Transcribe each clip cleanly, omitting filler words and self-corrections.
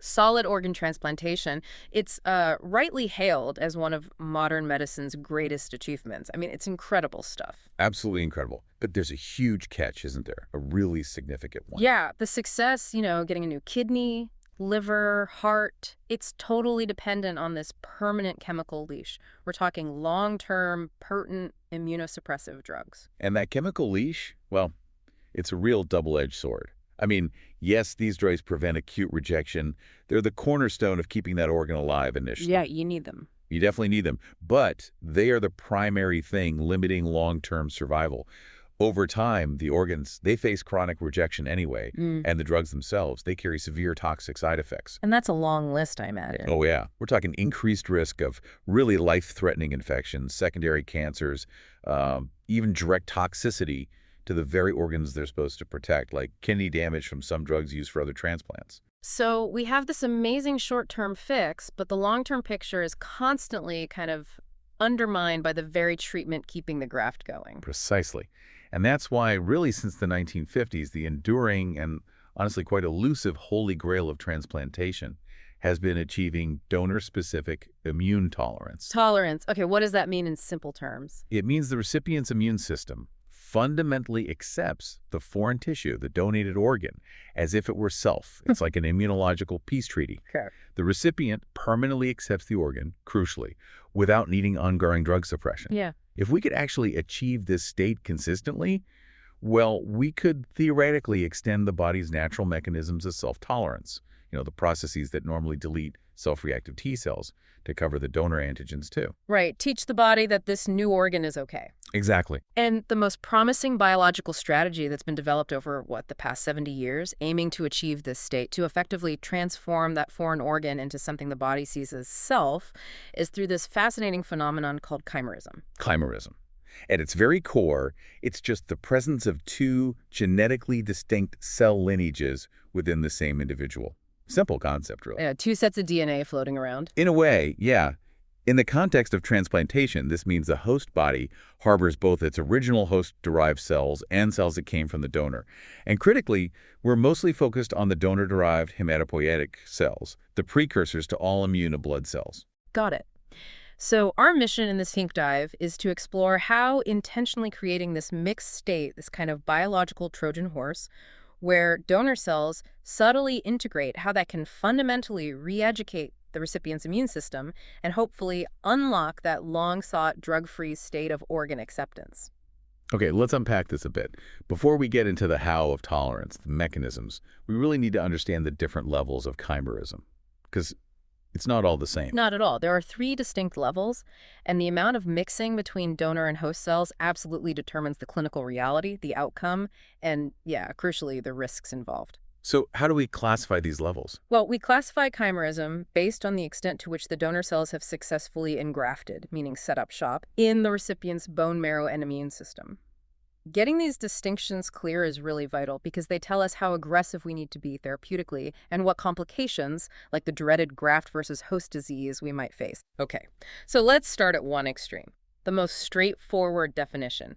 Solid organ transplantation, it's rightly hailed as one of modern medicine's greatest achievements. I mean, it's incredible stuff. Absolutely incredible. But there's a huge catch, isn't there? A really significant one. Yeah, the success, getting a new kidney, liver, heart, it's totally dependent on this permanent chemical leash. We're talking long-term, potent immunosuppressive drugs. And that chemical leash, well, it's a real double-edged sword. I mean, yes, these drugs prevent acute rejection. They're the cornerstone of keeping that organ alive initially. Yeah, you need them. You definitely need them. But they are the primary thing limiting long-term survival. Over time, the organs, they face chronic rejection anyway, and the drugs themselves, they carry severe toxic side effects. And that's a long list, I imagine. Oh, yeah. We're talking increased risk of really life-threatening infections, secondary cancers, even direct toxicity to the very organs they're supposed to protect, like kidney damage from some drugs used for other transplants. So we have this amazing short-term fix, but the long-term picture is constantly kind of undermined by the very treatment keeping the graft going. Precisely. And that's why, really, since the 1950s, the enduring and honestly quite elusive holy grail of transplantation has been achieving donor-specific immune tolerance. Tolerance. Okay, what does that mean in simple terms? It means the recipient's immune system fundamentally accepts the foreign tissue, the donated organ, as if it were self. It's like an immunological peace treaty. Okay. The recipient permanently accepts the organ, crucially, without needing ongoing drug suppression. Yeah. If we could actually achieve this state consistently, well, we could theoretically extend the body's natural mechanisms of self-tolerance, the processes that normally delete self-reactive T cells to cover the donor antigens too. Right. Teach the body that this new organ is okay. Exactly. And the most promising biological strategy that's been developed over, the past 70 years, aiming to achieve this state, to effectively transform that foreign organ into something the body sees as self, is through this fascinating phenomenon called chimerism. Chimerism. At its very core, it's just the presence of two genetically distinct cell lineages within the same individual. Simple concept, really. Two sets of DNA floating around. In a way, yeah. In the context of transplantation, this means the host body harbors both its original host-derived cells and cells that came from the donor. And critically, we're mostly focused on the donor-derived hematopoietic cells, the precursors to all immune blood cells. Got it. So our mission in this Think Dive is to explore how intentionally creating this mixed state, this kind of biological Trojan horse, where donor cells subtly integrate, how that can fundamentally re-educate the recipient's immune system and hopefully unlock that long-sought drug-free state of organ acceptance. Okay, let's unpack this a bit. Before we get into the how of tolerance, the mechanisms, we really need to understand the different levels of chimerism, because it's not all the same. Not at all. There are 3 distinct levels, and the amount of mixing between donor and host cells absolutely determines the clinical reality, the outcome, and, crucially, the risks involved. So how do we classify these levels? Well, we classify chimerism based on the extent to which the donor cells have successfully engrafted, meaning set up shop, in the recipient's bone marrow and immune system. Getting these distinctions clear is really vital because they tell us how aggressive we need to be therapeutically and what complications, like the dreaded graft versus host disease, we might face. Okay, so let's start at one extreme. The most straightforward definition: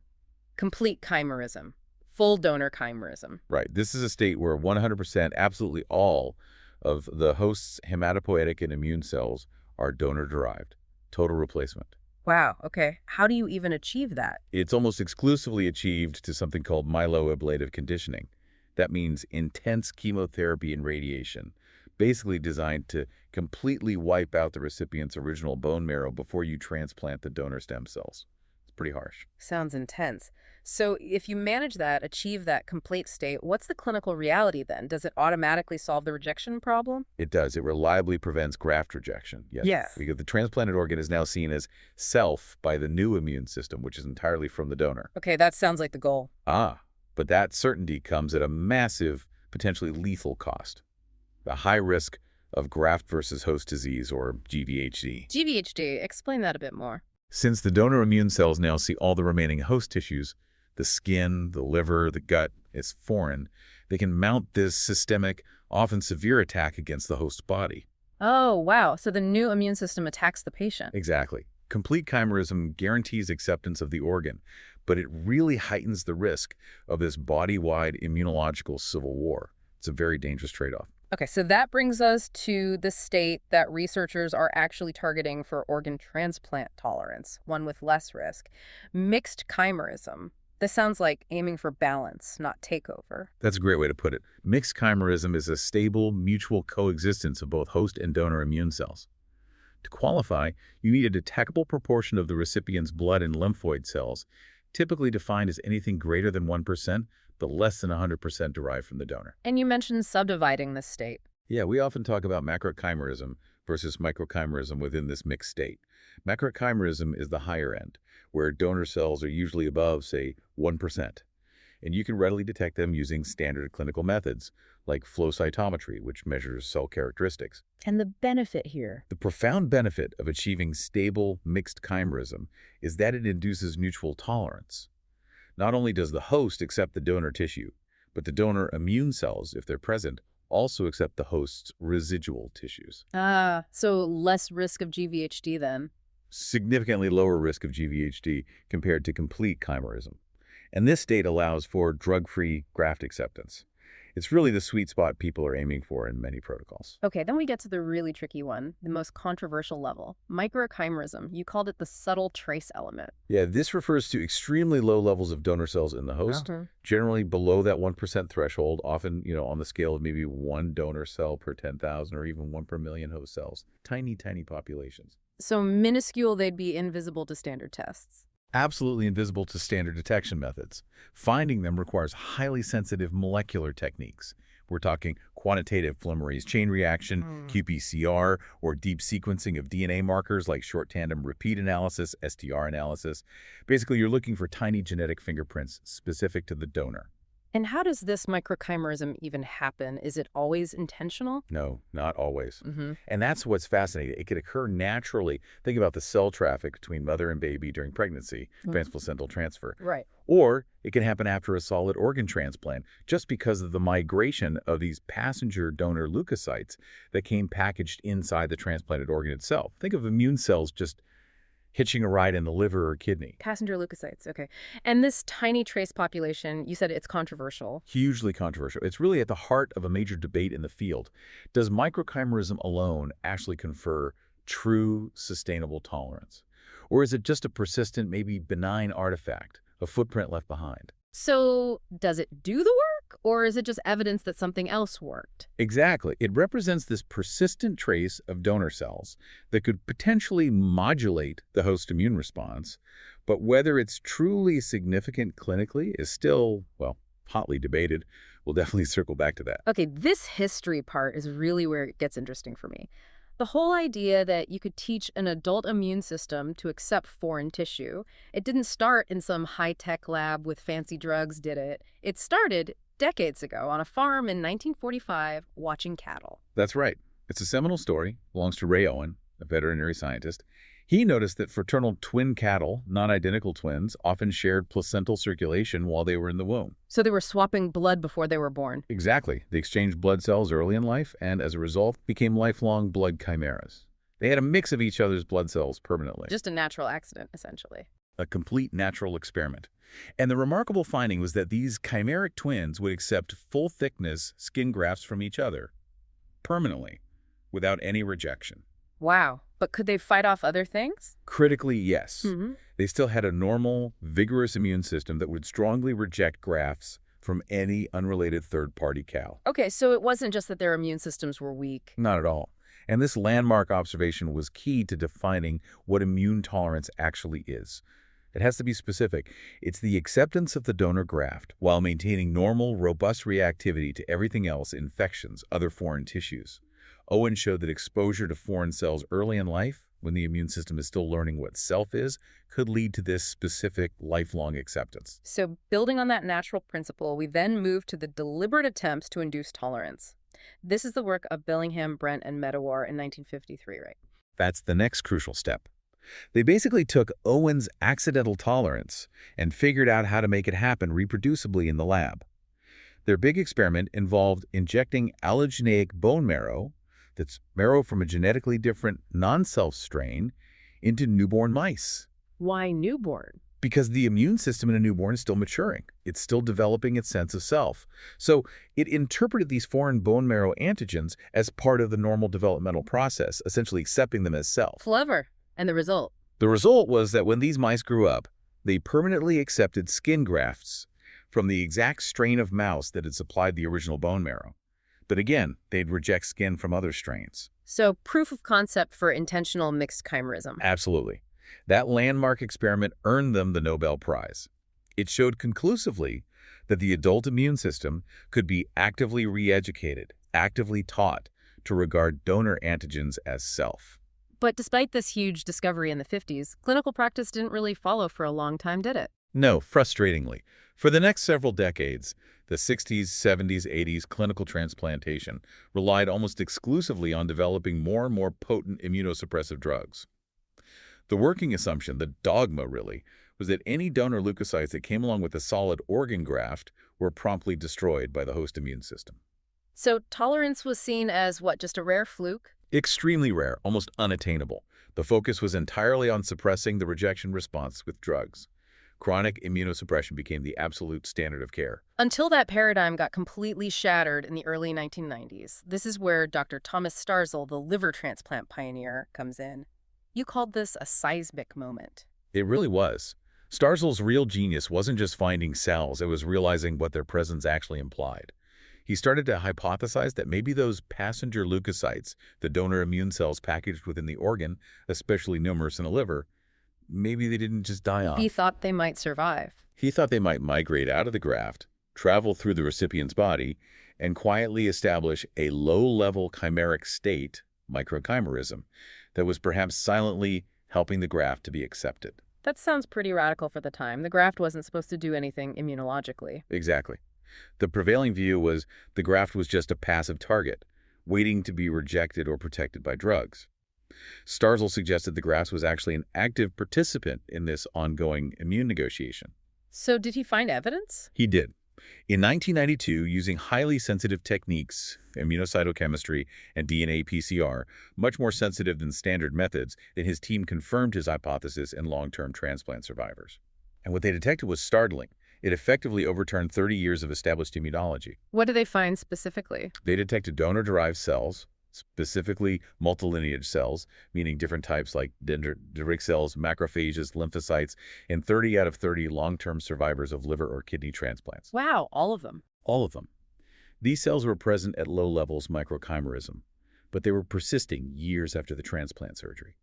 complete chimerism, full donor chimerism. Right. This is a state where 100%, absolutely all of the host's hematopoietic and immune cells are donor-derived. Total replacement. Wow, okay. How do you even achieve that? It's almost exclusively achieved to something called myeloablative conditioning. That means intense chemotherapy and radiation, basically designed to completely wipe out the recipient's original bone marrow before you transplant the donor stem cells. It's pretty harsh. Sounds intense. So if you manage that, achieve that complete state, what's the clinical reality then? Does it automatically solve the rejection problem? It does. It reliably prevents graft rejection. Yes. Yeah. Because the transplanted organ is now seen as self by the new immune system, which is entirely from the donor. Okay, that sounds like the goal. But that certainty comes at a massive, potentially lethal cost. The high risk of graft versus host disease, or GVHD. GVHD, explain that a bit more. Since the donor immune cells now see all the remaining host tissues, the skin, the liver, the gut, as foreign, they can mount this systemic, often severe attack against the host body. Oh, wow. So the new immune system attacks the patient. Exactly. Complete chimerism guarantees acceptance of the organ, but it really heightens the risk of this body-wide immunological civil war. It's a very dangerous trade-off. Okay, so that brings us to the state that researchers are actually targeting for organ transplant tolerance, one with less risk. Mixed chimerism. This sounds like aiming for balance, not takeover. That's a great way to put it. Mixed chimerism is a stable, mutual coexistence of both host and donor immune cells. To qualify, you need a detectable proportion of the recipient's blood and lymphoid cells, typically defined as anything greater than 1%, but less than 100% derived from the donor. And you mentioned subdividing this state. Yeah, we often talk about macrochimerism versus microchimerism within this mixed state. Macrochimerism is the higher end, where donor cells are usually above, say, 1%. And you can readily detect them using standard clinical methods, like flow cytometry, which measures cell characteristics. And the benefit here. The profound benefit of achieving stable mixed chimerism is that it induces mutual tolerance. Not only does the host accept the donor tissue, but the donor immune cells, if they're present, also accept the host's residual tissues. Ah, so less risk of GVHD then. Significantly lower risk of GVHD compared to complete chimerism. And this state allows for drug-free graft acceptance. It's really the sweet spot people are aiming for in many protocols. Okay, then we get to the really tricky one, the most controversial level. Microchimerism. You called it the subtle trace element. Yeah, this refers to extremely low levels of donor cells in the host, generally below that 1% threshold, often, on the scale of maybe one donor cell per 10,000 or even one per million host cells. Tiny, tiny populations. So minuscule, they'd be invisible to standard tests. Absolutely invisible to standard detection methods. Finding them requires highly sensitive molecular techniques. We're talking quantitative polymerase chain reaction, qPCR, or deep sequencing of DNA markers like short tandem repeat analysis, STR analysis. Basically, you're looking for tiny genetic fingerprints specific to the donor. And how does this microchimerism even happen? Is it always intentional? No, not always. And that's what's fascinating. It could occur naturally. Think about the cell traffic between mother and baby during pregnancy, transplacental transfer. Right. Or it can happen after a solid organ transplant, just because of the migration of these passenger donor leukocytes that came packaged inside the transplanted organ itself. Think of immune cells just hitching a ride in the liver or kidney. Passenger leukocytes, okay. And this tiny trace population, you said it's controversial. Hugely controversial. It's really at the heart of a major debate in the field. Does microchimerism alone actually confer true sustainable tolerance? Or is it just a persistent, maybe benign artifact, a footprint left behind? So does it do the work, or is it just evidence that something else worked? Exactly. It represents this persistent trace of donor cells that could potentially modulate the host immune response, but whether it's truly significant clinically is still, well, hotly debated. We'll definitely circle back to that. Okay, this history part is really where it gets interesting for me. The whole idea that you could teach an adult immune system to accept foreign tissue, it didn't start in some high-tech lab with fancy drugs, did it? It started decades ago on a farm in 1945 watching cattle. That's right. It's a seminal story, belongs to Ray Owen, a veterinary scientist. He noticed that fraternal twin cattle, non-identical twins, often shared placental circulation while they were in the womb. So they were swapping blood before they were born. Exactly. They exchanged blood cells early in life and, as a result, became lifelong blood chimeras. They had a mix of each other's blood cells permanently. Just a natural accident, essentially. A complete natural experiment. And the remarkable finding was that these chimeric twins would accept full-thickness skin grafts from each other, permanently, without any rejection. Wow. But could they fight off other things? Critically, yes. They still had a normal, vigorous immune system that would strongly reject grafts from any unrelated third-party cow. Okay, so it wasn't just that their immune systems were weak. Not at all. And this landmark observation was key to defining what immune tolerance actually is. It has to be specific. It's the acceptance of the donor graft while maintaining normal, robust reactivity to everything else, infections, other foreign tissues. Owen showed that exposure to foreign cells early in life, when the immune system is still learning what self is, could lead to this specific lifelong acceptance. So building on that natural principle, we then move to the deliberate attempts to induce tolerance. This is the work of Bellingham, Brent, and Medawar in 1953, right? That's the next crucial step. They basically took Owen's accidental tolerance and figured out how to make it happen reproducibly in the lab. Their big experiment involved injecting allogeneic bone marrow, that's marrow from a genetically different non-self strain, into newborn mice. Why newborn? Because the immune system in a newborn is still maturing. It's still developing its sense of self. So it interpreted these foreign bone marrow antigens as part of the normal developmental process, essentially accepting them as self. Clever. And the result? The result was that when these mice grew up, they permanently accepted skin grafts from the exact strain of mouse that had supplied the original bone marrow. But again, they'd reject skin from other strains. So proof of concept for intentional mixed chimerism. Absolutely. That landmark experiment earned them the Nobel Prize. It showed conclusively that the adult immune system could be actively re-educated, actively taught to regard donor antigens as self. But despite this huge discovery in the 50s, clinical practice didn't really follow for a long time, did it? No, frustratingly. For the next several decades, the 60s, 70s, 80s clinical transplantation relied almost exclusively on developing more and more potent immunosuppressive drugs. The working assumption, the dogma really, was that any donor leukocytes that came along with a solid organ graft were promptly destroyed by the host immune system. So tolerance was seen as what, just a rare fluke? Extremely rare, almost unattainable. The focus was entirely on suppressing the rejection response with drugs. Chronic immunosuppression became the absolute standard of care. Until that paradigm got completely shattered in the early 1990s. This is where Dr. Thomas Starzl, the liver transplant pioneer, comes in. You called this a seismic moment. It really was. Starzl's real genius wasn't just finding cells, it was realizing what their presence actually implied. He started to hypothesize that maybe those passenger leukocytes, the donor immune cells packaged within the organ, especially numerous in the liver, maybe they didn't just die off. He thought they might survive. He thought they might migrate out of the graft, travel through the recipient's body, and quietly establish a low-level chimeric state, microchimerism, that was perhaps silently helping the graft to be accepted. That sounds pretty radical for the time. The graft wasn't supposed to do anything immunologically. Exactly. The prevailing view was the graft was just a passive target, waiting to be rejected or protected by drugs. Starzl suggested the graft was actually an active participant in this ongoing immune negotiation. So did he find evidence? He did. In 1992, using highly sensitive techniques, immunocytochemistry and DNA PCR, much more sensitive than standard methods, then his team confirmed his hypothesis in long-term transplant survivors. And what they detected was startling. It effectively overturned 30 years of established immunology. What did they find specifically? They detected donor-derived cells, specifically multilineage cells, meaning different types like dendritic cells, macrophages, lymphocytes, in 30 out of 30 long-term survivors of liver or kidney transplants. Wow, all of them. All of them. These cells were present at low levels microchimerism, but they were persisting years after the transplant surgery.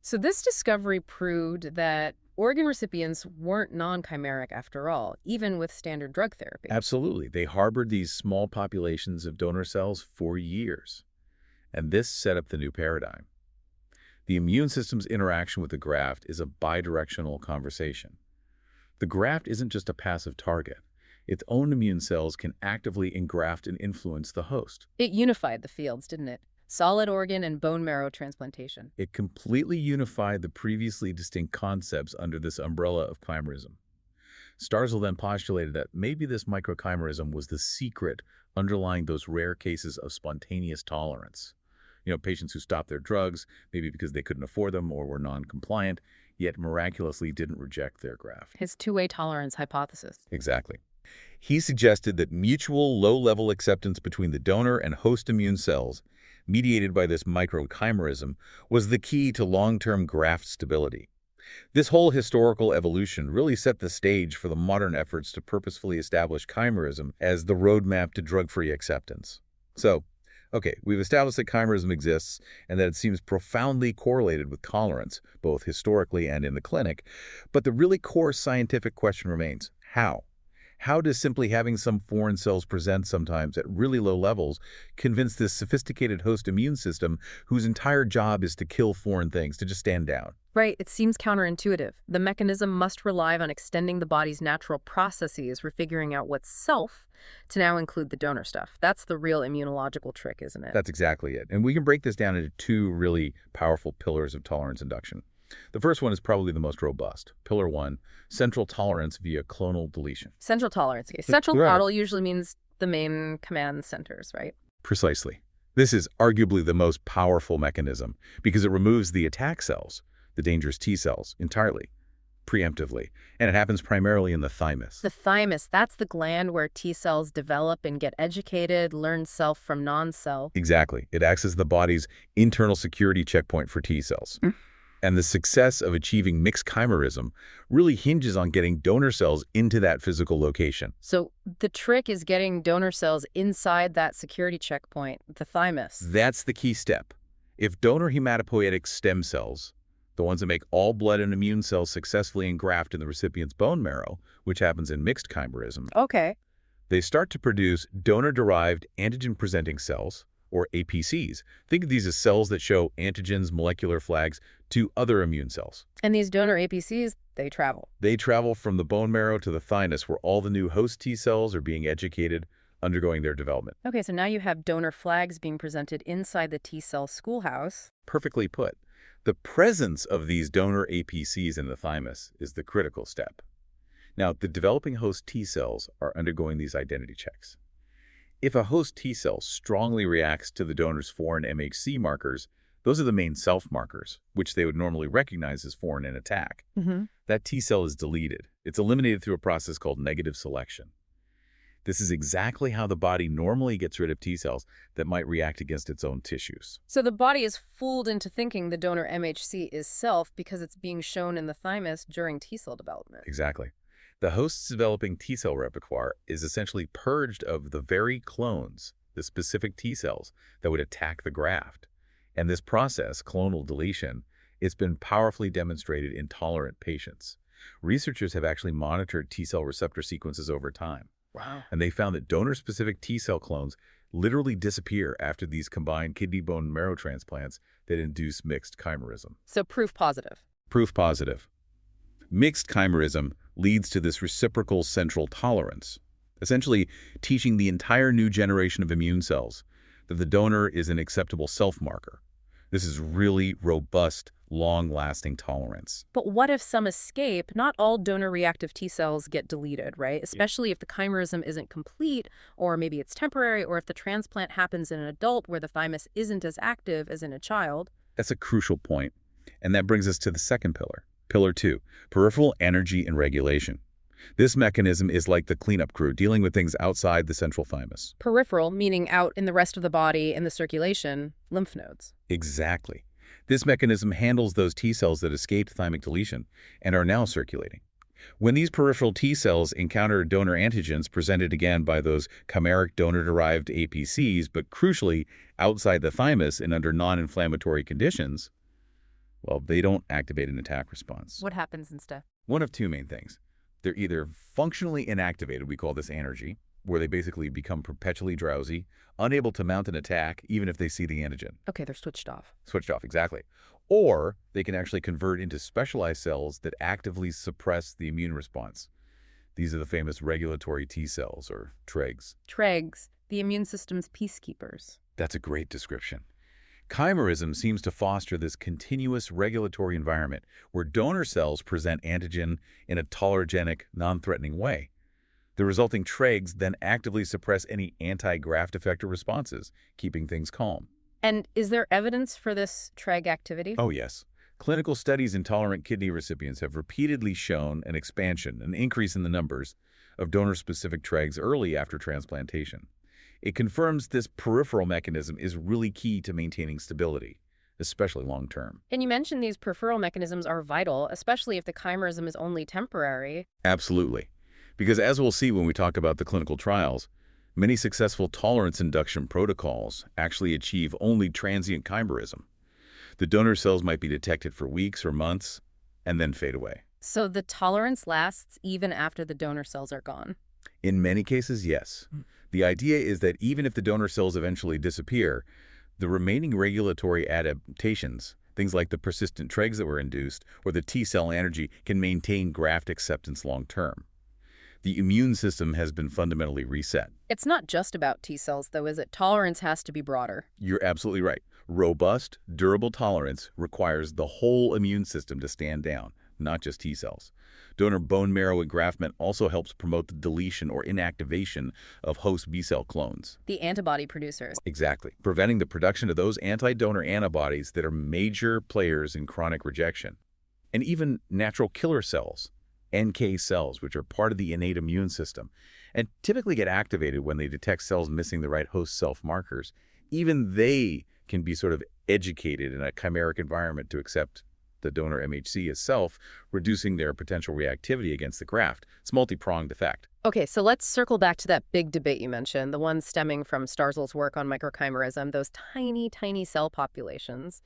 So this discovery proved that organ recipients weren't non-chimeric after all, even with standard drug therapy. Absolutely. They harbored these small populations of donor cells for years. And this set up the new paradigm. The immune system's interaction with the graft is a bidirectional conversation. The graft isn't just a passive target. Its own immune cells can actively engraft and influence the host. It unified the fields, didn't it? Solid organ and bone marrow transplantation. It completely unified the previously distinct concepts under this umbrella of chimerism. Starzl then postulated that maybe this microchimerism was the secret underlying those rare cases of spontaneous tolerance. Patients who stopped their drugs, maybe because they couldn't afford them or were non-compliant, yet miraculously didn't reject their graft. His two-way tolerance hypothesis. Exactly. He suggested that mutual low-level acceptance between the donor and host immune cells, mediated by this microchimerism, was the key to long-term graft stability. This whole historical evolution really set the stage for the modern efforts to purposefully establish chimerism as the roadmap to drug-free acceptance. So, okay, we've established that chimerism exists and that it seems profoundly correlated with tolerance, both historically and in the clinic, but the really core scientific question remains, how? How does simply having some foreign cells present sometimes at really low levels convince this sophisticated host immune system whose entire job is to kill foreign things to just stand down? Right, it seems counterintuitive. The mechanism must rely on extending the body's natural processes for figuring out what's self to now include the donor stuff. That's the real immunological trick, isn't it? That's exactly it. And we can break this down into two really powerful pillars of tolerance induction. The first one is probably the most robust. Pillar 1, central tolerance via clonal deletion. Central tolerance. Okay. Central Right. model usually means the main command centers, right? Precisely. This is arguably the most powerful mechanism because it removes the attack cells, the dangerous T cells, entirely. preemptively, and it happens primarily in the thymus. The thymus, that's the gland where T cells develop and get educated, learn self from non-self. Exactly. It acts as the body's internal security checkpoint for T cells. And the success of achieving mixed chimerism really hinges on getting donor cells into that physical location. So the trick is getting donor cells inside that security checkpoint, the thymus. That's the key step. If donor hematopoietic stem cells, the ones that make all blood and immune cells successfully engraft in the recipient's bone marrow, which happens in mixed chimerism, Okay. they start to produce donor-derived antigen-presenting cells, or APCs. Think of these as cells that show antigens, molecular flags, to other immune cells. And these donor APCs, they travel. They travel from the bone marrow to the thymus, where all the new host T cells are being educated, undergoing their development. Okay, so now you have donor flags being presented inside the T cell schoolhouse. Perfectly put. The presence of these donor APCs in the thymus is the critical step. Now, the developing host T cells are undergoing these identity checks. If a host T cell strongly reacts to the donor's foreign MHC markers, those are the main self markers, which they would normally recognize as foreign in attack. That T cell is deleted. It's eliminated through a process called negative selection. This is exactly how the body normally gets rid of T cells that might react against its own tissues. So the body is fooled into thinking the donor MHC is self because it's being shown in the thymus during T cell development. Exactly. The host's developing T cell repertoire is essentially purged of the very clones, the specific T cells that would attack the graft. And this process, clonal deletion, it's been powerfully demonstrated in tolerant patients. Researchers have actually monitored T cell receptor sequences over time. Wow. And they found that donor-specific T cell clones literally disappear after these combined kidney bone marrow transplants that induce mixed chimerism. So proof positive. Proof positive. Mixed chimerism leads to this reciprocal central tolerance, essentially teaching the entire new generation of immune cells that the donor is an acceptable self-marker. This is really robust, long-lasting tolerance. But what if some escape? Not all donor-reactive T cells get deleted, right? Especially if the chimerism isn't complete, or maybe it's temporary, or if the transplant happens in an adult where the thymus isn't as active as in a child. That's a crucial point. And that brings us to the second pillar. Pillar 2, peripheral energy and regulation. This mechanism is like the cleanup crew, dealing with things outside the central thymus. Peripheral, meaning out in the rest of the body, in the circulation, lymph nodes. Exactly. This mechanism handles those T cells that escaped thymic deletion and are now circulating. When these peripheral T cells encounter donor antigens presented again by those chimeric donor-derived APCs, but crucially outside the thymus and under non-inflammatory conditions, well, they don't activate an attack response. What happens instead? One of two main things. They're either functionally inactivated, we call this anergy, where they basically become perpetually drowsy, unable to mount an attack even if they see the antigen. Okay, they're switched off. Switched off, exactly. Or they can actually convert into specialized cells that actively suppress the immune response. These are the famous regulatory T cells, or TREGs. TREGs, the immune system's peacekeepers. That's a great description. Chimerism seems to foster this continuous regulatory environment where donor cells present antigen in a tolerogenic, non-threatening way. The resulting TREGs then actively suppress any anti-graft effector responses, keeping things calm. And is there evidence for this TREG activity? Oh, yes. Clinical studies in tolerant kidney recipients have repeatedly shown an expansion, an increase in the numbers of donor-specific TREGs early after transplantation. It confirms this peripheral mechanism is really key to maintaining stability, especially long-term. And you mentioned these peripheral mechanisms are vital, especially if the chimerism is only temporary. Absolutely. Because as we'll see when we talk about the clinical trials, many successful tolerance induction protocols actually achieve only transient chimerism. The donor cells might be detected for weeks or months and then fade away. So the tolerance lasts even after the donor cells are gone? In many cases, yes. The idea is that even if the donor cells eventually disappear, the remaining regulatory adaptations, things like the persistent TREGs that were induced or the T cell anergy, can maintain graft acceptance long-term. The immune system has been fundamentally reset. It's not just about T cells, though, is it? Tolerance has to be broader. You're absolutely right. Robust, durable tolerance requires the whole immune system to stand down, not just T cells. Donor bone marrow engraftment also helps promote the deletion or inactivation of host B-cell clones. The antibody producers. Exactly. Preventing the production of those anti-donor antibodies that are major players in chronic rejection. and even natural killer cells, NK cells, which are part of the innate immune system, and typically get activated when they detect cells missing the right host self-markers. Even they can be sort of educated in a chimeric environment to accept the donor MHC as self, reducing their potential reactivity against the graft. It's a multi-pronged effect. Okay, so let's circle back to that big debate you mentioned, the one stemming from Starzl's work on microchimerism, those tiny, tiny cell populations.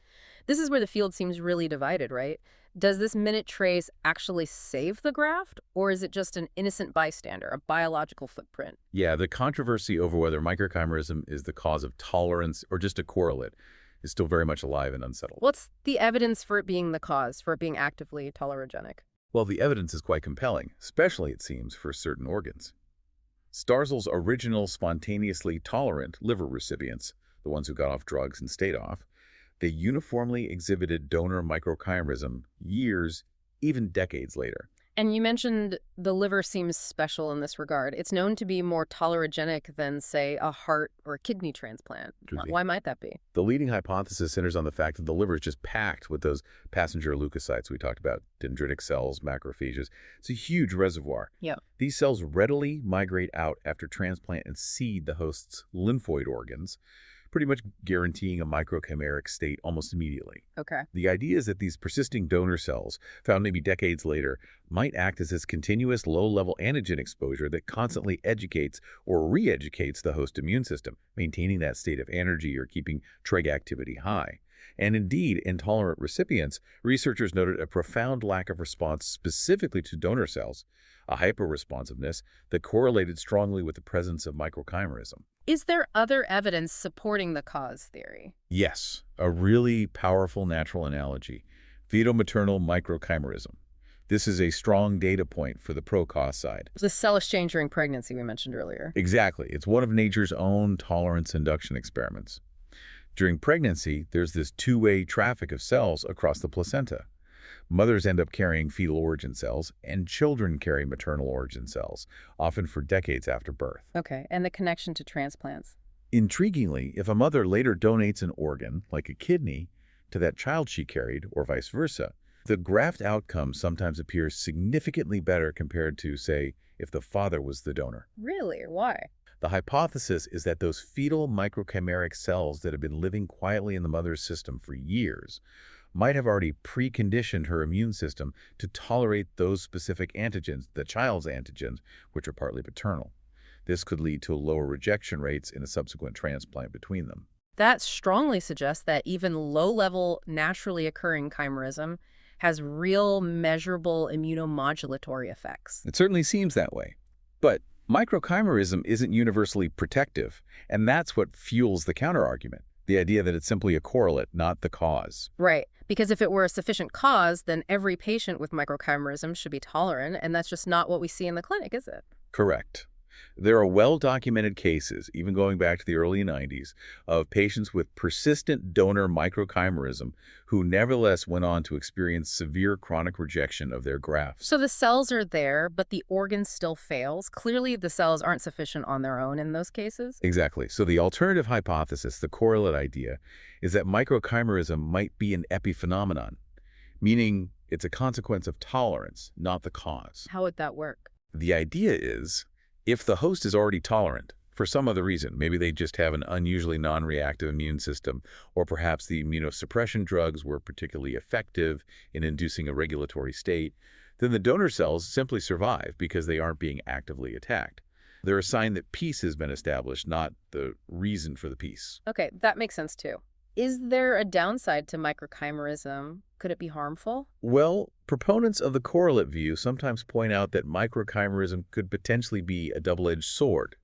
This is where the field seems really divided, right? Does this minute trace actually save the graft, or is it just an innocent bystander, a biological footprint? Yeah, the controversy over whether microchimerism is the cause of tolerance or just a correlate is still very much alive and unsettled. What's the evidence for it being the cause, for it being actively tolerogenic? Well, the evidence is quite compelling, especially, it seems, for certain organs. Starzl's original spontaneously tolerant liver recipients, the ones who got off drugs and stayed off, they uniformly exhibited donor microchimerism years, even decades later. And you mentioned the liver seems special in this regard. It's known to be more tolerogenic than, say, a heart or a kidney transplant. Truly. Why might that be? The leading hypothesis centers on the fact that the liver is just packed with those passenger leukocytes we talked about, dendritic cells, macrophages. It's a huge reservoir. Yeah. These cells readily migrate out after transplant and seed the host's lymphoid organs, pretty much guaranteeing a microchimeric state almost immediately. Okay. The idea is that these persisting donor cells, found maybe decades later, might act as this continuous low-level antigen exposure that constantly educates or re-educates the host immune system, maintaining that state of energy or keeping TREG activity high. And indeed, in tolerant recipients, researchers noted a profound lack of response specifically to donor cells, a hyperresponsiveness that correlated strongly with the presence of microchimerism. Is there other evidence supporting the cause theory? Yes, a really powerful natural analogy, fetal-maternal microchimerism. This is a strong data point for the pro-cause side. The cell exchange during pregnancy we mentioned earlier. Exactly. It's one of nature's own tolerance induction experiments. During pregnancy, there's this two-way traffic of cells across the placenta. Mothers end up carrying fetal origin cells, and children carry maternal origin cells, often for decades after birth. Okay, and the connection to transplants? Intriguingly, if a mother later donates an organ, like a kidney, to that child she carried, or vice versa, the graft outcome sometimes appears significantly better compared to, say, if the father was the donor. Really? Why? The hypothesis is that those fetal microchimeric cells that have been living quietly in the mother's system for years might have already preconditioned her immune system to tolerate those specific antigens, the child's antigens, which are partly paternal. This could lead to lower rejection rates in a subsequent transplant between them. That strongly suggests that even low-level, naturally occurring chimerism has real, measurable immunomodulatory effects. It certainly seems that way. But microchimerism isn't universally protective, and that's what fuels the counterargument, the idea that it's simply a correlate, not the cause. Right, because if it were a sufficient cause, then every patient with microchimerism should be tolerant, and that's just not what we see in the clinic, is it? Correct. There are well-documented cases, even going back to the early 90s, of patients with persistent donor microchimerism who nevertheless went on to experience severe chronic rejection of their grafts. So the cells are there, but the organ still fails. Clearly, the cells aren't sufficient on their own in those cases. Exactly. So the alternative hypothesis, the correlate idea, is that microchimerism might be an epiphenomenon, meaning it's a consequence of tolerance, not the cause. How would that work? The idea is, if the host is already tolerant, for some other reason, maybe they just have an unusually non-reactive immune system, or perhaps the immunosuppression drugs were particularly effective in inducing a regulatory state, then the donor cells simply survive because they aren't being actively attacked. They're a sign that peace has been established, not the reason for the peace. Okay, that makes sense too. Is there a downside to microchimerism? Could it be harmful? Well, proponents of the correlate view sometimes point out that microchimerism could potentially be a double-edged sword.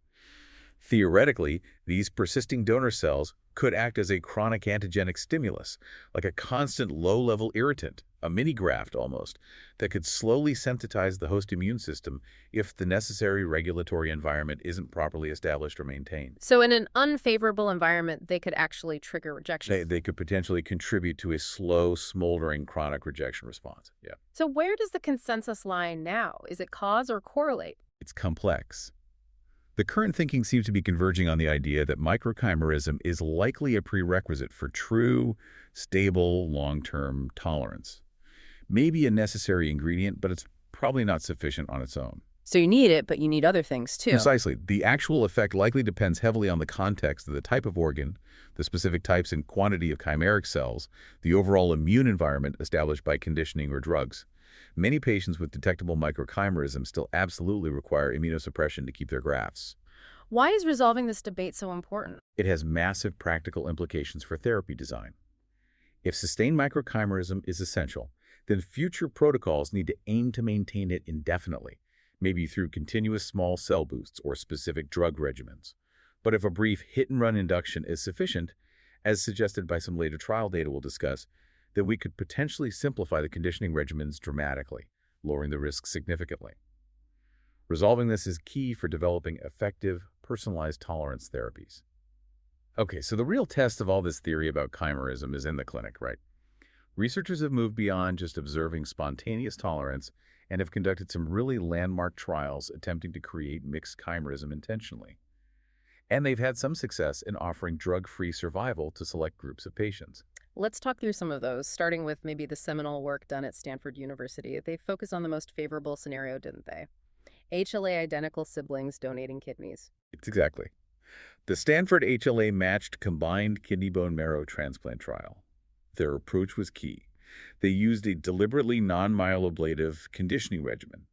Theoretically, these persisting donor cells could act as a chronic antigenic stimulus, like a constant low-level irritant, a mini-graft almost, that could slowly sensitize the host immune system if the necessary regulatory environment isn't properly established or maintained. So in an unfavorable environment, they could actually trigger rejection. They could potentially contribute to a slow, smoldering chronic rejection response. Yeah. So where does the consensus lie now? Is it cause or correlate? It's complex. The current thinking seems to be converging on the idea that microchimerism is likely a prerequisite for true, stable, long-term tolerance. Maybe a necessary ingredient, but it's probably not sufficient on its own. So you need it, but you need other things too. Precisely. The actual effect likely depends heavily on the context of the type of organ, the specific types and quantity of chimeric cells, the overall immune environment established by conditioning or drugs. Many patients with detectable microchimerism still absolutely require immunosuppression to keep their grafts. Why is resolving this debate so important? It has massive practical implications for therapy design. If sustained microchimerism is essential, then future protocols need to aim to maintain it indefinitely, maybe through continuous small cell boosts or specific drug regimens. But if a brief hit-and-run induction is sufficient, as suggested by some later trial data we'll discuss, then we could potentially simplify the conditioning regimens dramatically, lowering the risk significantly. Resolving this is key for developing effective, personalized tolerance therapies. Okay, so the real test of all this theory about chimerism is in the clinic, right? Researchers have moved beyond just observing spontaneous tolerance and have conducted some really landmark trials attempting to create mixed chimerism intentionally. And they've had some success in offering drug-free survival to select groups of patients. Let's talk through some of those, starting with maybe the seminal work done at Stanford University. They focused on the most favorable scenario, didn't they? HLA identical siblings donating kidneys. It's exactly. The Stanford HLA matched combined kidney bone marrow transplant trial. Their approach was key. They used a deliberately non-myeloablative conditioning regimen.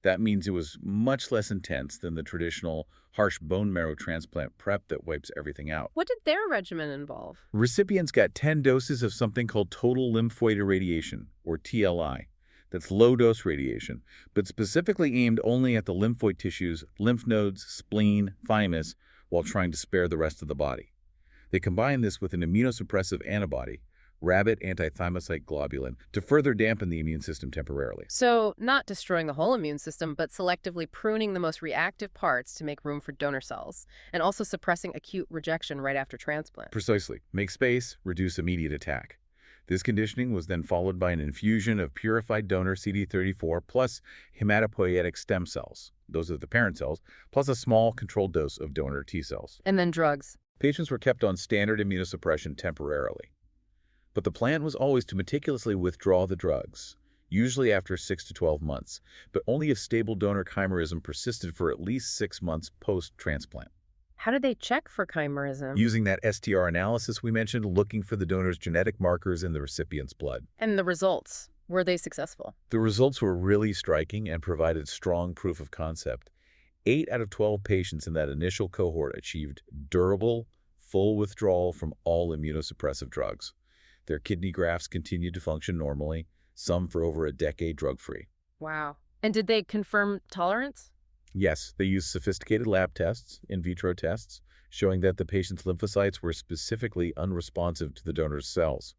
That means it was much less intense than the traditional harsh bone marrow transplant prep that wipes everything out. What did their regimen involve? Recipients got 10 doses of something called total lymphoid irradiation, or TLI. That's low-dose radiation, but specifically aimed only at the lymphoid tissues, lymph nodes, spleen, thymus, while trying to spare the rest of the body. They combined this with an immunosuppressive antibody, rabbit antithymocyte globulin, to further dampen the immune system temporarily. So, not destroying the whole immune system, but selectively pruning the most reactive parts to make room for donor cells, and also suppressing acute rejection right after transplant. Precisely. Make space, reduce immediate attack. This conditioning was then followed by an infusion of purified donor CD34 plus hematopoietic stem cells. Those are the parent cells, plus a small controlled dose of donor T cells. And then drugs. Patients were kept on standard immunosuppression temporarily. But the plan was always to meticulously withdraw the drugs, usually after 6 to 12 months, but only if stable donor chimerism persisted for at least 6 months post-transplant. How did they check for chimerism? Using that STR analysis we mentioned, looking for the donor's genetic markers in the recipient's blood. And the results, were they successful? The results were really striking and provided strong proof of concept. 8 out of 12 patients in that initial cohort achieved durable, full withdrawal from all immunosuppressive drugs. Their kidney grafts continued to function normally, some for over a decade drug-free. Wow. And did they confirm tolerance? Yes, they used sophisticated lab tests, in vitro tests, showing that the patient's lymphocytes were specifically unresponsive to the donor's cells.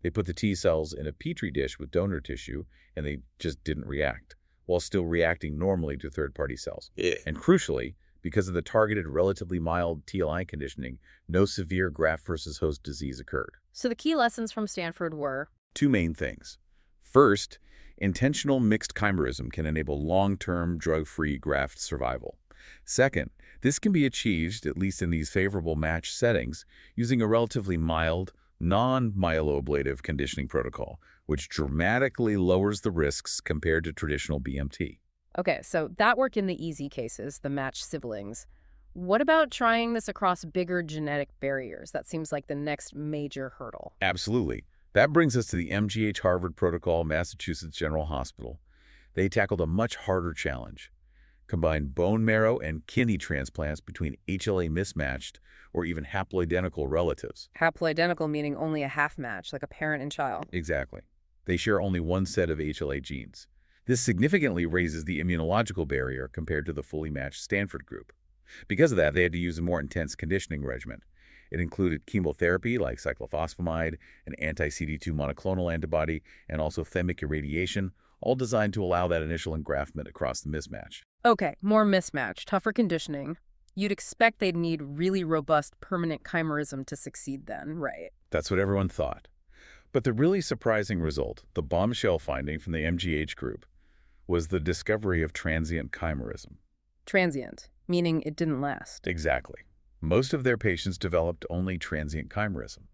They put the T cells in a petri dish with donor tissue, and they just didn't react, while still reacting normally to third-party cells. And crucially, because of the targeted, relatively mild TLI conditioning, no severe graft-versus-host disease occurred. So the key lessons from Stanford were? 2 main things. First, intentional mixed chimerism can enable long-term drug-free graft survival. Second, this can be achieved, at least in these favorable match settings, using a relatively mild, non-myeloablative conditioning protocol, which dramatically lowers the risks compared to traditional BMT. Okay, so that worked in the easy cases, the matched siblings. What about trying this across bigger genetic barriers? That seems like the next major hurdle. Absolutely. That brings us to the MGH Harvard Protocol, Massachusetts General Hospital. They tackled a much harder challenge. Combined bone marrow and kidney transplants between HLA mismatched or even haploidentical relatives. Haploidentical meaning only a half match, like a parent and child. Exactly. They share only one set of HLA genes. This significantly raises the immunological barrier compared to the fully matched Stanford group. Because of that, they had to use a more intense conditioning regimen. It included chemotherapy like cyclophosphamide, an anti-CD2 monoclonal antibody, and also thermic irradiation, all designed to allow that initial engraftment across the mismatch. Okay, more mismatch, tougher conditioning. You'd expect they'd need really robust permanent chimerism to succeed then, right? That's what everyone thought. But the really surprising result, the bombshell finding from the MGH group, was the discovery of transient chimerism. Transient, meaning it didn't last. Exactly. Most of their patients developed only transient chimerism.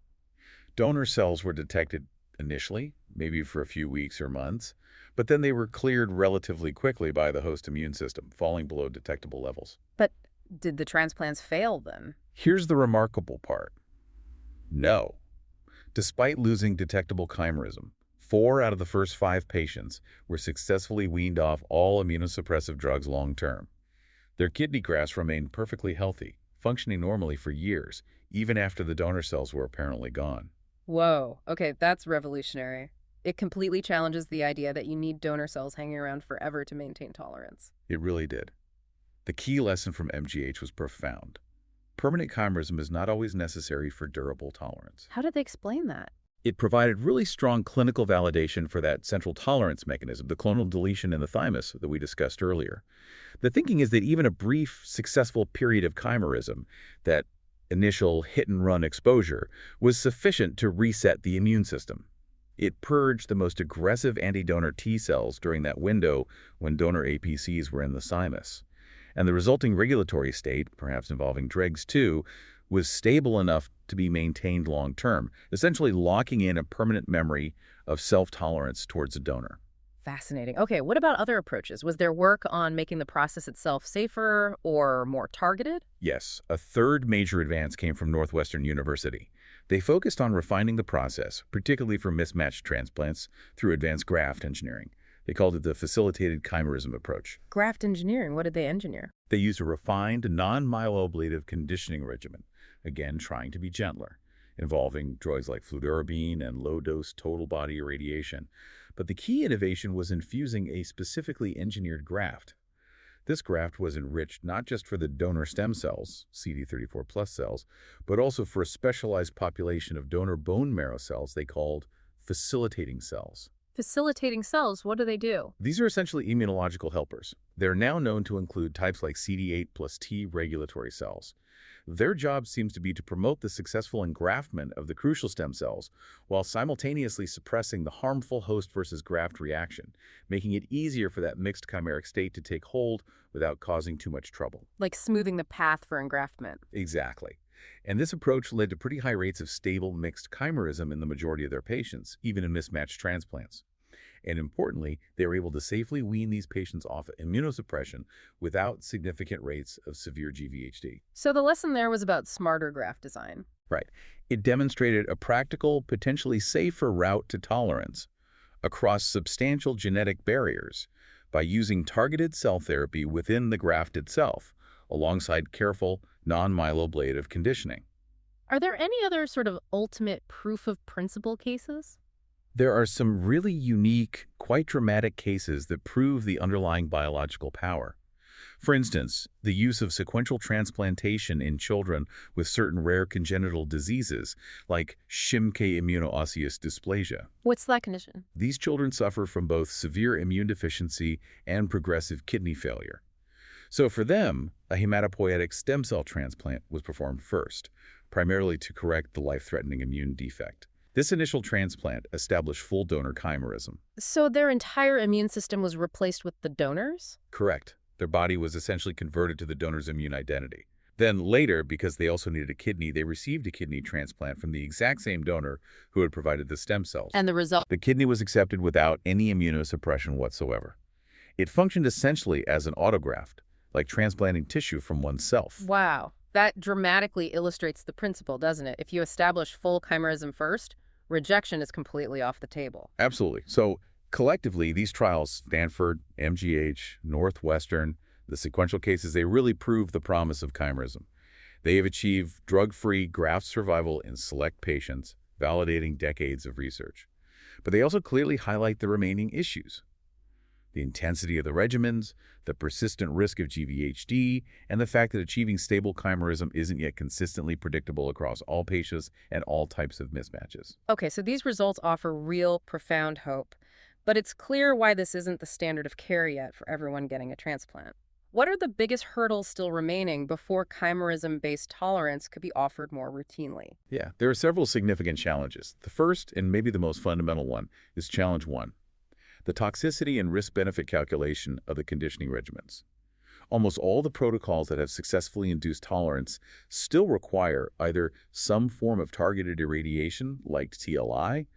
Donor cells were detected initially, maybe for a few weeks or months, but then they were cleared relatively quickly by the host immune system, falling below detectable levels. But did the transplants fail then? Here's the remarkable part. No. Despite losing detectable chimerism, 4 out of the first 5 patients were successfully weaned off all immunosuppressive drugs long-term. Their kidney grafts remained perfectly healthy, functioning normally for years, even after the donor cells were apparently gone. Whoa, okay, that's revolutionary. It completely challenges the idea that you need donor cells hanging around forever to maintain tolerance. It really did. The key lesson from MGH was profound. Permanent chimerism is not always necessary for durable tolerance. How did they explain that? It provided really strong clinical validation for that central tolerance mechanism, the clonal deletion in the thymus that we discussed earlier. The thinking is that even a brief, successful period of chimerism, that initial hit-and-run exposure, was sufficient to reset the immune system. It purged the most aggressive anti-donor T cells during that window when donor APCs were in the thymus. And the resulting regulatory state, perhaps involving dregs too, was stable enough to be maintained long-term, essentially locking in a permanent memory of self-tolerance towards a donor. Fascinating. Okay, what about other approaches? Was there work on making the process itself safer or more targeted? Yes, a third major advance came from Northwestern University. They focused on refining the process, particularly for mismatched transplants, through advanced graft engineering. They called it the facilitated chimerism approach. Graft engineering, what did they engineer? They used a refined non-myeloablative conditioning regimen, again trying to be gentler, involving drugs like fludarabine and low-dose total body irradiation. But the key innovation was infusing a specifically engineered graft. This graft was enriched not just for the donor stem cells, CD34 plus cells, but also for a specialized population of donor bone marrow cells they called facilitating cells. Facilitating cells, what do they do? These are essentially immunological helpers. They're now known to include types like CD8 plus T regulatory cells. Their job seems to be to promote the successful engraftment of the crucial stem cells while simultaneously suppressing the harmful host-versus-graft reaction, making it easier for that mixed chimeric state to take hold without causing too much trouble. Like smoothing the path for engraftment. Exactly. And this approach led to pretty high rates of stable mixed chimerism in the majority of their patients, even in mismatched transplants. And importantly, they were able to safely wean these patients off immunosuppression without significant rates of severe GVHD. So the lesson there was about smarter graft design. Right. It demonstrated a practical, potentially safer route to tolerance across substantial genetic barriers by using targeted cell therapy within the graft itself, alongside careful, non-myeloablative conditioning. Are there any other sort of ultimate proof of principle cases? There are some really unique, quite dramatic cases that prove the underlying biological power. For instance, the use of sequential transplantation in children with certain rare congenital diseases, like immunoosseous dysplasia. What's that condition? These children suffer from both severe immune deficiency and progressive kidney failure. So for them, a hematopoietic stem cell transplant was performed first, primarily to correct the life-threatening immune defect. This initial transplant established full donor chimerism. So their entire immune system was replaced with the donors? Correct. Their body was essentially converted to the donor's immune identity. Then later, because they also needed a kidney, they received a kidney transplant from the exact same donor who had provided the stem cells. And the result? The kidney was accepted without any immunosuppression whatsoever. It functioned essentially as an autograft, like transplanting tissue from oneself. Wow. That dramatically illustrates the principle, doesn't it? If you establish full chimerism first, rejection is completely off the table. Absolutely. So collectively, these trials, Stanford, MGH, Northwestern, the sequential cases, they really prove the promise of chimerism. They have achieved drug-free graft survival in select patients, validating decades of research. But they also clearly highlight the remaining issues: the intensity of the regimens, the persistent risk of GVHD, and the fact that achieving stable chimerism isn't yet consistently predictable across all patients and all types of mismatches. Okay, so these results offer real, profound hope. But it's clear why this isn't the standard of care yet for everyone getting a transplant. What are the biggest hurdles still remaining before chimerism-based tolerance could be offered more routinely? Yeah, there are several significant challenges. The first, and maybe the most fundamental one, is challenge 1. The toxicity and risk-benefit calculation of the conditioning regimens. Almost all the protocols that have successfully induced tolerance still require either some form of targeted irradiation, like TLI,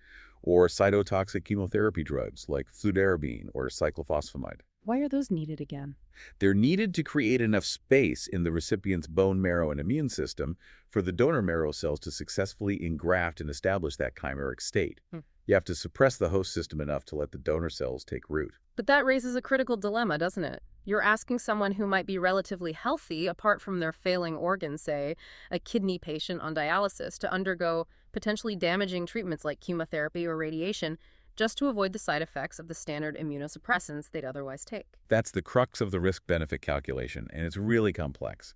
or cytotoxic chemotherapy drugs like fludarabine or cyclophosphamide. Why are those needed again? They're needed to create enough space in the recipient's bone marrow and immune system for the donor marrow cells to successfully engraft and establish that chimeric state. You have to suppress the host system enough to let the donor cells take root. But that raises a critical dilemma, doesn't it? You're asking someone who might be relatively healthy, apart from their failing organs, say, a kidney patient on dialysis, to undergo potentially damaging treatments like chemotherapy or radiation just to avoid the side effects of the standard immunosuppressants they'd otherwise take. That's the crux of the risk-benefit calculation, and it's really complex.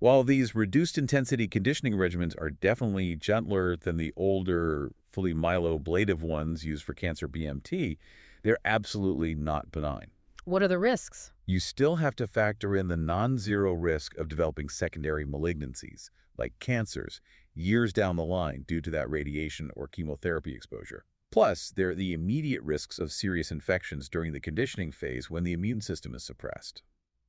While these reduced-intensity conditioning regimens are definitely gentler than the older, fully myeloablative ones used for cancer BMT, they're absolutely not benign. What are the risks? You still have to factor in the non-zero risk of developing secondary malignancies, like cancers, years down the line due to that radiation or chemotherapy exposure. Plus, there are the immediate risks of serious infections during the conditioning phase when the immune system is suppressed.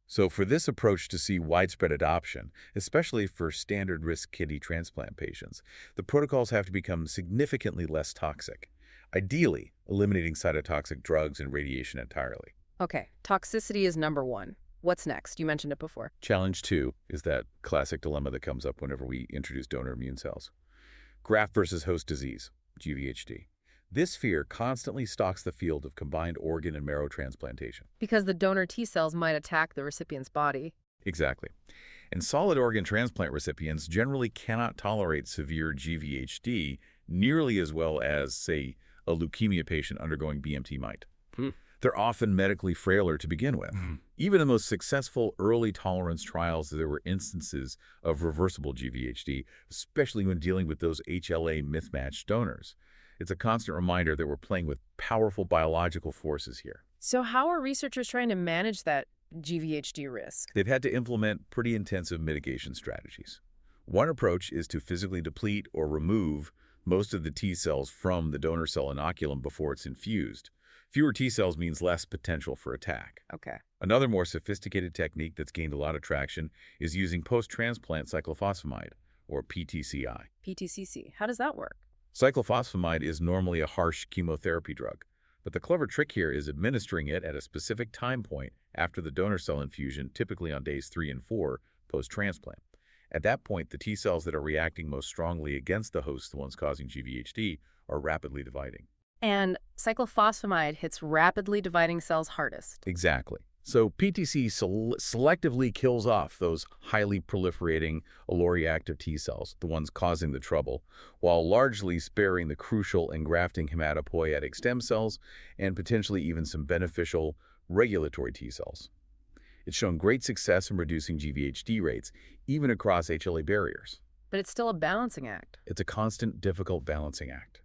So for this approach to see widespread adoption, especially for standard-risk kidney transplant patients, the protocols have to become significantly less toxic, ideally eliminating cytotoxic drugs and radiation entirely. Okay, toxicity is number one. What's next? You mentioned it before. Challenge 2 is that classic dilemma that comes up whenever we introduce donor immune cells. Graft versus host disease, GVHD. This fear constantly stalks the field of combined organ and marrow transplantation. Because the donor T cells might attack the recipient's body. Exactly. And solid organ transplant recipients generally cannot tolerate severe GVHD nearly as well as, say, a leukemia patient undergoing BMT might. They're often medically frailer to begin with. Even the most successful early tolerance trials, there were instances of reversible GVHD, especially when dealing with those HLA mismatched donors. It's a constant reminder that we're playing with powerful biological forces here. So how are researchers trying to manage that GVHD risk? They've had to implement pretty intensive mitigation strategies. One approach is to physically deplete or remove most of the T cells from the donor cell inoculum before it's infused. Fewer T cells means less potential for attack. Okay. Another more sophisticated technique that's gained a lot of traction is using post-transplant cyclophosphamide, or PTCI. PTCC. How does that work? Cyclophosphamide is normally a harsh chemotherapy drug, but the clever trick here is administering it at a specific time point after the donor cell infusion, typically on days 3 and 4 post-transplant. At that point, the T cells that are reacting most strongly against the host, the ones causing GVHD, are rapidly dividing. And cyclophosphamide hits rapidly dividing cells hardest. Exactly. So PTC selectively kills off those highly proliferating alloreactive T cells, the ones causing the trouble, while largely sparing the crucial engrafting hematopoietic stem cells and potentially even some beneficial regulatory T cells. It's shown great success in reducing GVHD rates, even across HLA barriers. But it's still a balancing act. It's a constant, difficult balancing act.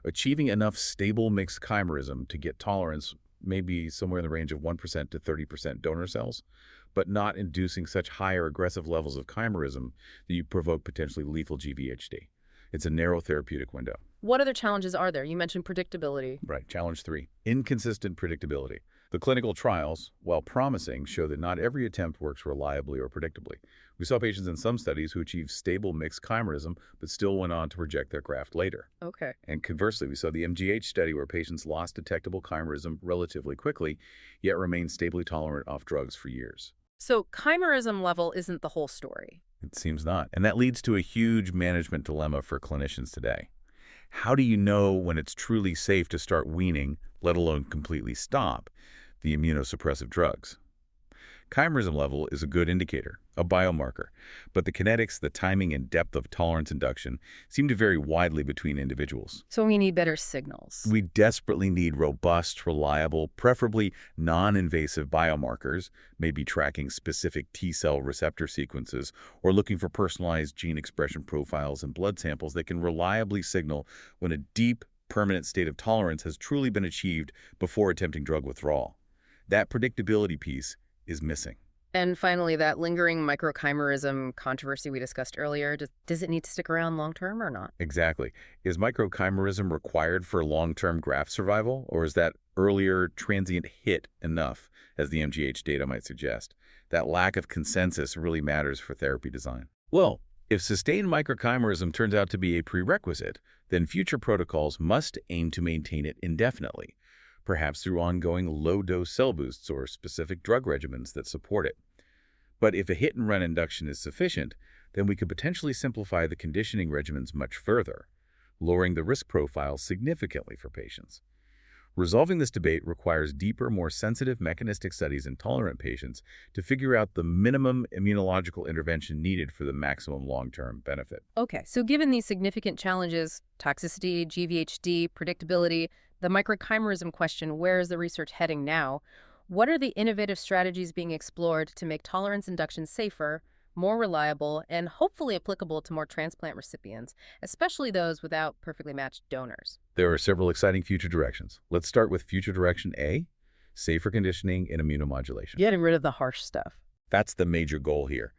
Achieving enough stable mixed chimerism to get tolerance may be somewhere in the range of 1% to 30% donor cells, but not inducing such high or aggressive levels of chimerism that you provoke potentially lethal GVHD. It's a narrow therapeutic window. What other challenges are there? You mentioned predictability. Right. Challenge 3, inconsistent predictability. The clinical trials, while promising, show that not every attempt works reliably or predictably. We saw patients in some studies who achieved stable mixed chimerism but still went on to reject their graft later. Okay. And conversely, we saw the MGH study where patients lost detectable chimerism relatively quickly, yet remained stably tolerant off drugs for years. So chimerism level isn't the whole story. It seems not. And that leads to a huge management dilemma for clinicians today. How do you know when it's truly safe to start weaning, let alone completely stop, the immunosuppressive drugs? Chimerism level is a good indicator, a biomarker, but the kinetics, the timing, and depth of tolerance induction seem to vary widely between individuals. So we need better signals. We desperately need robust, reliable, preferably non-invasive biomarkers, maybe tracking specific T-cell receptor sequences or looking for personalized gene expression profiles and blood samples that can reliably signal when a deep, permanent state of tolerance has truly been achieved before attempting drug withdrawal. That predictability piece is missing. And finally, that lingering microchimerism controversy we discussed earlier, does it need to stick around long-term or not? Exactly. Is microchimerism required for long-term graft survival, or is that earlier transient hit enough, as the MGH data might suggest? That lack of consensus really matters for therapy design. Well, If sustained microchimerism turns out to be a prerequisite, then future protocols must aim to maintain it indefinitely, perhaps through ongoing low-dose cell boosts or specific drug regimens that support it. But if a hit-and-run induction is sufficient, then we could potentially simplify the conditioning regimens much further, lowering the risk profile significantly for patients. Resolving this debate requires deeper, more sensitive mechanistic studies in tolerant patients to figure out the minimum immunological intervention needed for the maximum long-term benefit. Okay, so given these significant challenges, toxicity, GVHD, predictability, the microchimerism question, where is the research heading now? What are the innovative strategies being explored to make tolerance induction safer, more reliable, and hopefully applicable to more transplant recipients, especially those without perfectly matched donors? There are several exciting future directions. Let's start with future direction A, safer conditioning and immunomodulation. Getting rid of the harsh stuff. That's the major goal here,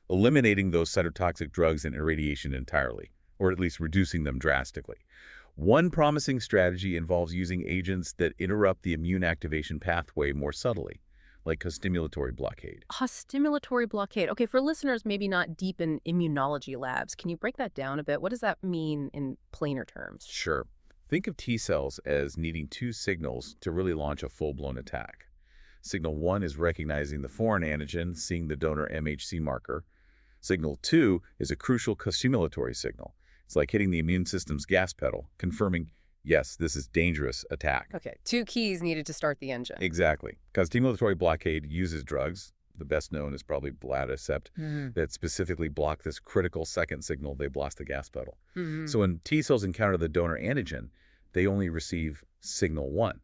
eliminating those cytotoxic drugs and irradiation entirely, or at least reducing them drastically. One promising strategy involves using agents that interrupt the immune activation pathway more subtly, like co-stimulatory blockade. Stimulatory blockade. Okay, for listeners maybe not deep in immunology labs, can you break that down a bit? What does that mean in plainer terms? Sure. Think of T cells as needing two signals to really launch a full-blown attack. Signal 1 is recognizing the foreign antigen, seeing the donor MHC marker. Signal 2 is a crucial co-stimulatory signal. It's like hitting the immune system's gas pedal, confirming, yes, this is dangerous attack. Okay, two keys needed to start the engine. Exactly. Co-stimulatory blockade uses drugs, the best known is probably belatacept, that specifically block this critical second signal. They blast the gas pedal. So when T cells encounter the donor antigen, they only receive signal 1.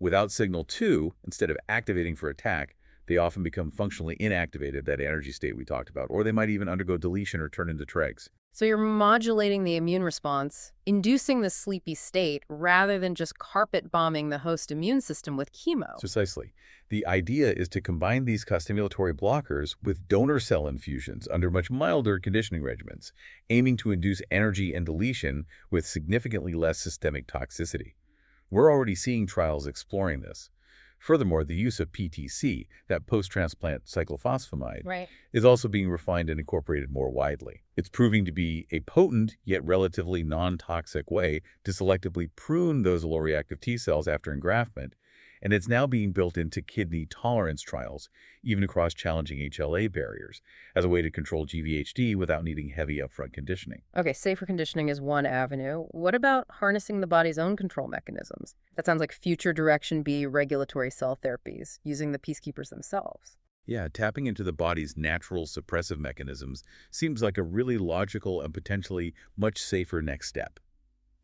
Without signal 2, instead of activating for attack, they often become functionally inactivated, that energy state we talked about, or they might even undergo deletion or turn into tregs. So you're modulating the immune response, inducing the sleepy state, rather than just carpet bombing the host immune system with chemo. Precisely. The idea is to combine these co-stimulatory blockers with donor cell infusions under much milder conditioning regimens, aiming to induce energy and deletion with significantly less systemic toxicity. We're already seeing trials exploring this. Furthermore, the use of PTC, that post-transplant cyclophosphamide, is also being refined and incorporated more widely. It's proving to be a potent yet relatively non-toxic way to selectively prune those low-reactive T cells after engraftment, and it's now being built into kidney tolerance trials, even across challenging HLA barriers, as a way to control GVHD without needing heavy upfront conditioning. Okay, safer conditioning is one avenue. What about harnessing the body's own control mechanisms? That sounds like future direction B, regulatory cell therapies, using the peacekeepers themselves. Yeah, tapping into the body's natural suppressive mechanisms seems like a really logical and potentially much safer next step.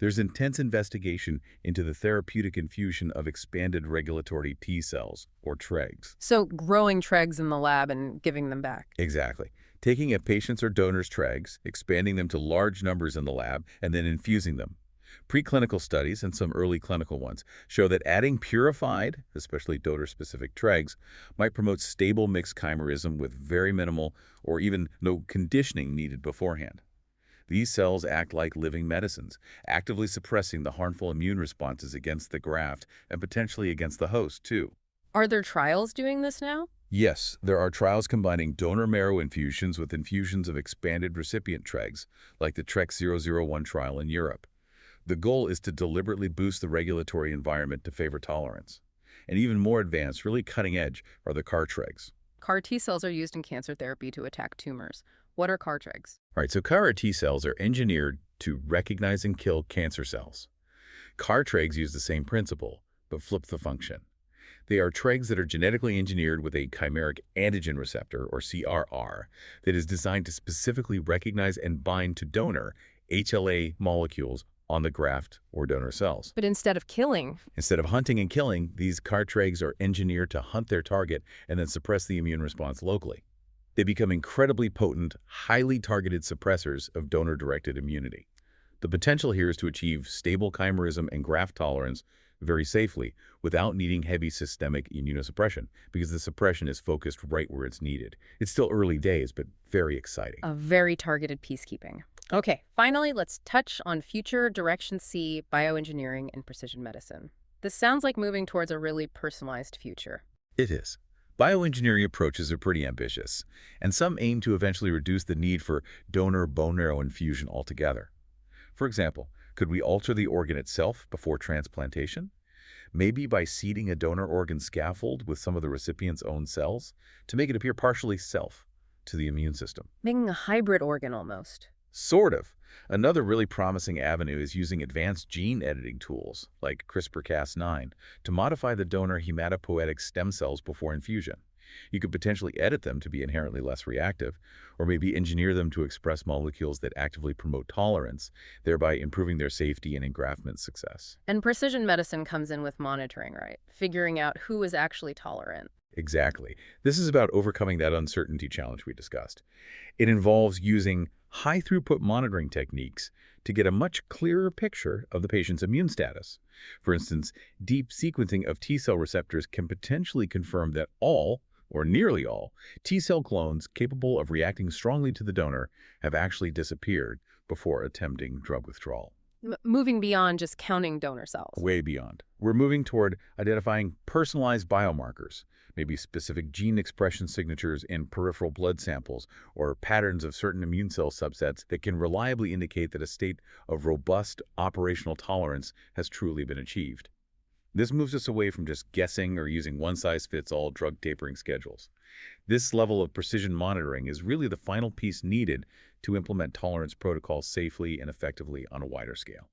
There's intense investigation into the therapeutic infusion of expanded regulatory T cells, or tregs. So growing tregs in the lab and giving them back. Exactly. Taking a patient's or donor's tregs, expanding them to large numbers in the lab, and then infusing them. Preclinical studies and some early clinical ones show that adding purified, especially donor-specific tregs, might promote stable mixed chimerism with very minimal or even no conditioning needed beforehand. These cells act like living medicines, actively suppressing the harmful immune responses against the graft and potentially against the host, too. Are there trials doing this now? Yes, there are trials combining donor marrow infusions with infusions of expanded recipient tregs, like the TREX-001 trial in Europe. The goal is to deliberately boost the regulatory environment to favor tolerance. And even more advanced, really cutting edge, are the CAR tregs. CAR T cells are used in cancer therapy to attack tumors. What are CAR tregs? All right, so CAR T cells are engineered to recognize and kill cancer cells. CAR tregs use the same principle, but flip the function. They are tregs that are genetically engineered with a chimeric antigen receptor, or CRR, that is designed to specifically recognize and bind to donor HLA molecules on the graft or donor cells. But instead of killing? Instead of hunting and killing, these CAR tregs are engineered to hunt their target and then suppress the immune response locally. They become incredibly potent, highly targeted suppressors of donor-directed immunity. The potential here is to achieve stable chimerism and graft tolerance very safely without needing heavy systemic immunosuppression, because the suppression is focused right where it's needed. It's still early days, but very exciting. A very targeted peacekeeping. Okay, finally, let's touch on future Direction C, bioengineering and precision medicine. This sounds like moving towards a really personalized future. It is. Bioengineering approaches are pretty ambitious, and some aim to eventually reduce the need for donor bone marrow infusion altogether. For example, could we alter the organ itself before transplantation? Maybe by seeding a donor organ scaffold with some of the recipient's own cells to make it appear partially self to the immune system. Making a hybrid organ almost. Sort of. Another really promising avenue is using advanced gene editing tools, like CRISPR-Cas9, to modify the donor hematopoietic stem cells before infusion. You could potentially edit them to be inherently less reactive, or maybe engineer them to express molecules that actively promote tolerance, thereby improving their safety and engraftment success. And precision medicine comes in with monitoring, right? Figuring out who is actually tolerant. Exactly. This is about overcoming that uncertainty challenge we discussed. It involves using high-throughput monitoring techniques to get a much clearer picture of the patient's immune status. For instance, deep sequencing of T-cell receptors can potentially confirm that all, or nearly all, T-cell clones capable of reacting strongly to the donor have actually disappeared before attempting drug withdrawal. Moving beyond just counting donor cells. Way beyond. We're moving toward identifying personalized biomarkers, maybe specific gene expression signatures in peripheral blood samples or patterns of certain immune cell subsets that can reliably indicate that a state of robust operational tolerance has truly been achieved. This moves us away from just guessing or using one-size-fits-all drug tapering schedules. This level of precision monitoring is really the final piece needed to implement tolerance protocols safely and effectively on a wider scale.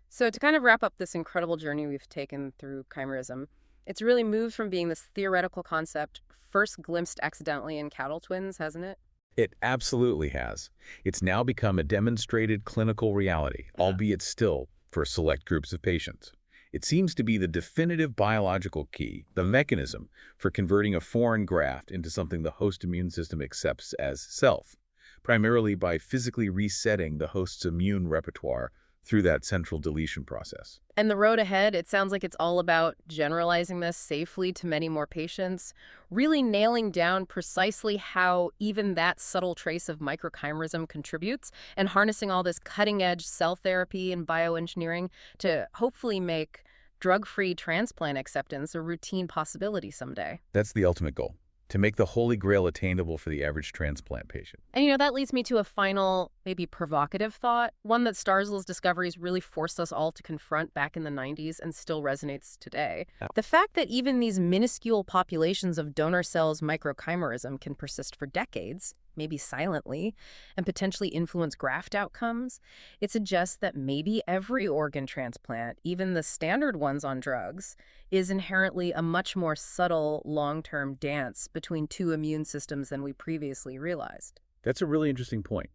So to kind of wrap up this incredible journey we've taken through chimerism, it's really moved from being this theoretical concept first glimpsed accidentally in cattle twins, hasn't it? It absolutely has. It's now become a demonstrated clinical reality, albeit still for select groups of patients. It seems to be the definitive biological key, the mechanism for converting a foreign graft into something the host immune system accepts as self, primarily by physically resetting the host's immune repertoire through that central deletion process. And the road ahead, it sounds like it's all about generalizing this safely to many more patients, really nailing down precisely how even that subtle trace of microchimerism contributes, and harnessing all this cutting-edge cell therapy and bioengineering to hopefully make drug-free transplant acceptance a routine possibility someday. That's the ultimate goal, to make the holy grail attainable for the average transplant patient. And that leads me to a final, maybe provocative thought, one that Starzl's discoveries really forced us all to confront back in the 90s and still resonates today. The fact that even these minuscule populations of donor cells microchimerism can persist for decades, maybe silently, and potentially influence graft outcomes, it suggests that maybe every organ transplant, even the standard ones on drugs, is inherently a much more subtle, long-term dance between two immune systems than we previously realized. That's a really interesting point.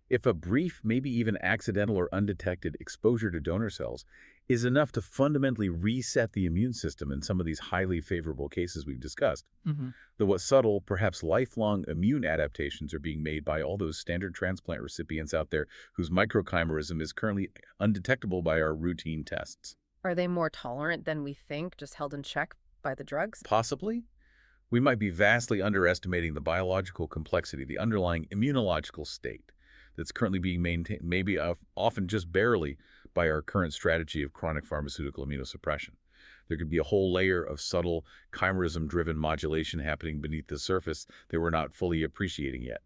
If a brief, maybe even accidental or undetected exposure to donor cells is enough to fundamentally reset the immune system in some of these highly favorable cases we've discussed, though what subtle, perhaps lifelong immune adaptations are being made by all those standard transplant recipients out there whose microchimerism is currently undetectable by our routine tests. Are they more tolerant than we think, just held in check by the drugs? Possibly. We might be vastly underestimating the biological complexity, the underlying immunological state that's currently being maintained, maybe often just barely, by our current strategy of chronic pharmaceutical immunosuppression. There could be a whole layer of subtle chimerism-driven modulation happening beneath the surface that we're not fully appreciating yet.